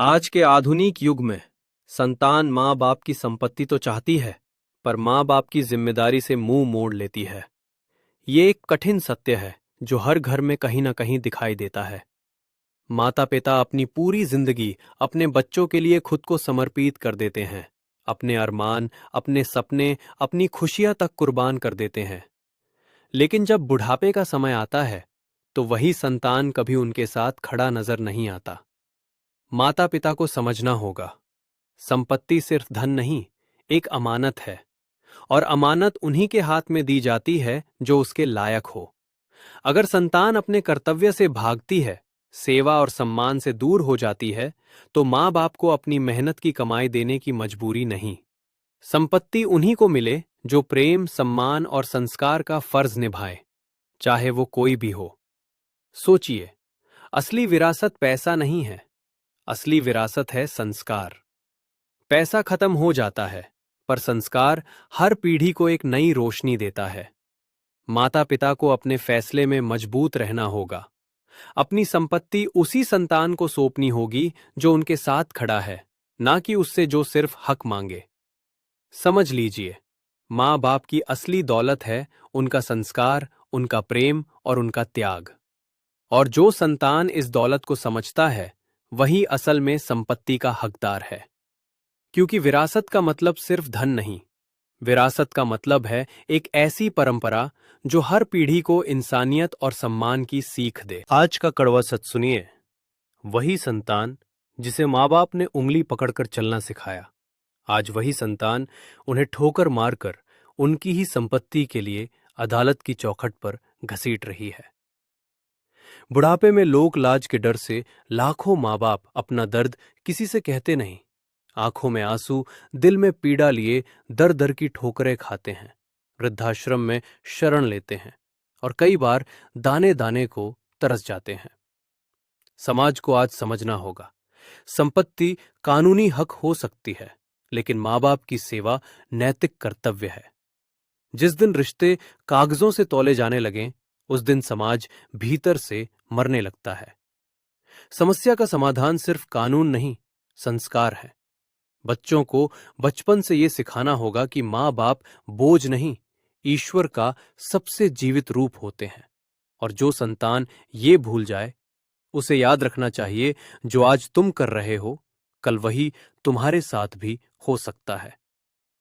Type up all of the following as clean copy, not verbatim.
आज के आधुनिक युग में संतान माँ बाप की संपत्ति तो चाहती है, पर माँ बाप की जिम्मेदारी से मुंह मोड़ लेती है। ये एक कठिन सत्य है जो हर घर में कहीं ना कहीं दिखाई देता है। माता पिता अपनी पूरी जिंदगी अपने बच्चों के लिए खुद को समर्पित कर देते हैं। अपने अरमान, अपने सपने, अपनी खुशियां तक कुर्बान कर देते हैं। लेकिन जब बुढ़ापे का समय आता है, तो वही संतान कभी उनके साथ खड़ा नजर नहीं आता। माता पिता को समझना होगा, संपत्ति सिर्फ धन नहीं, एक अमानत है। और अमानत उन्हीं के हाथ में दी जाती है जो उसके लायक हो। अगर संतान अपने कर्तव्य से भागती है, सेवा और सम्मान से दूर हो जाती है, तो माँ बाप को अपनी मेहनत की कमाई देने की मजबूरी नहीं। संपत्ति उन्हीं को मिले जो प्रेम, सम्मान और संस्कार का फर्ज निभाए, चाहे वो कोई भी हो। सोचिए, असली विरासत पैसा नहीं है, असली विरासत है संस्कार। पैसा खत्म हो जाता है, पर संस्कार हर पीढ़ी को एक नई रोशनी देता है। माता पिता को अपने फैसले में मजबूत रहना होगा। अपनी संपत्ति उसी संतान को सौंपनी होगी जो उनके साथ खड़ा है, ना कि उससे जो सिर्फ हक मांगे। समझ लीजिए, माँ बाप की असली दौलत है उनका संस्कार, उनका प्रेम और उनका त्याग। और जो संतान इस दौलत को समझता है, वही असल में संपत्ति का हकदार है। क्योंकि विरासत का मतलब सिर्फ धन नहीं, विरासत का मतलब है एक ऐसी परंपरा जो हर पीढ़ी को इंसानियत और सम्मान की सीख दे। आज का कड़वा सच सुनिए, वही संतान जिसे माँ बाप ने उंगली पकड़कर चलना सिखाया, आज वही संतान उन्हें ठोकर मारकर उनकी ही संपत्ति के लिए अदालत की चौखट पर घसीट रही है। बुढ़ापे में लोक लाज के डर से लाखों माँ बाप अपना दर्द किसी से कहते नहीं। आंखों में आंसू, दिल में पीड़ा लिए दर दर की ठोकरें खाते हैं, वृद्धाश्रम में शरण लेते हैं और कई बार दाने दाने को तरस जाते हैं। समाज को आज समझना होगा, संपत्ति कानूनी हक हो सकती है, लेकिन माँ बाप की सेवा नैतिक कर्तव्य है। जिस दिन रिश्ते कागजों से तौले जाने लगें, उस दिन समाज भीतर से मरने लगता है। समस्या का समाधान सिर्फ कानून नहीं, संस्कार है। बच्चों को बचपन से ये सिखाना होगा कि माँ बाप बोझ नहीं, ईश्वर का सबसे जीवित रूप होते हैं। और जो संतान ये भूल जाए, उसे याद रखना चाहिए, जो आज तुम कर रहे हो, कल वही तुम्हारे साथ भी हो सकता है।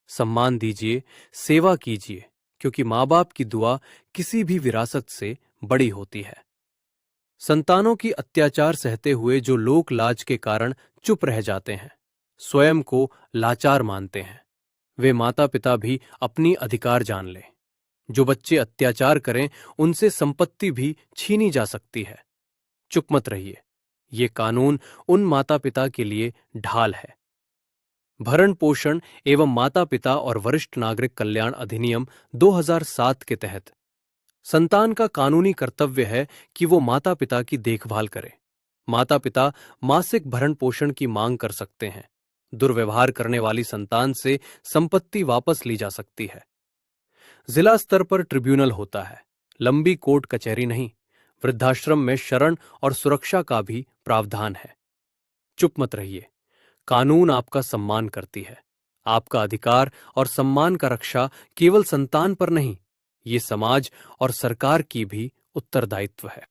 सम्मान दीजिए, सेवा कीजिए, क्योंकि माँ बाप की दुआ किसी भी विरासत से बड़ी होती है। संतानों की अत्याचार सहते हुए जो लोक लाज के कारण चुप रह जाते हैं, स्वयं को लाचार मानते हैं, वे माता पिता भी अपनी अधिकार जान लें। जो बच्चे अत्याचार करें, उनसे संपत्ति भी छीनी जा सकती है। चुप मत रहिए, ये कानून उन माता पिता के लिए ढाल है। भरण पोषण एवं माता पिता और वरिष्ठ नागरिक कल्याण अधिनियम 2007 के तहत संतान का कानूनी कर्तव्य है कि वो माता पिता की देखभाल करे। माता पिता मासिक भरण पोषण की मांग कर सकते हैं। दुर्व्यवहार करने वाली संतान से संपत्ति वापस ली जा सकती है। जिला स्तर पर ट्रिब्यूनल होता है, लंबी कोर्ट कचहरी नहीं। वृद्धाश्रम में शरण और सुरक्षा का भी प्रावधान है। चुप मत रहिए, कानून आपका सम्मान करती है। आपका अधिकार और सम्मान का रक्षा केवल संतान पर नहीं, ये समाज और सरकार की भी उत्तरदायित्व है।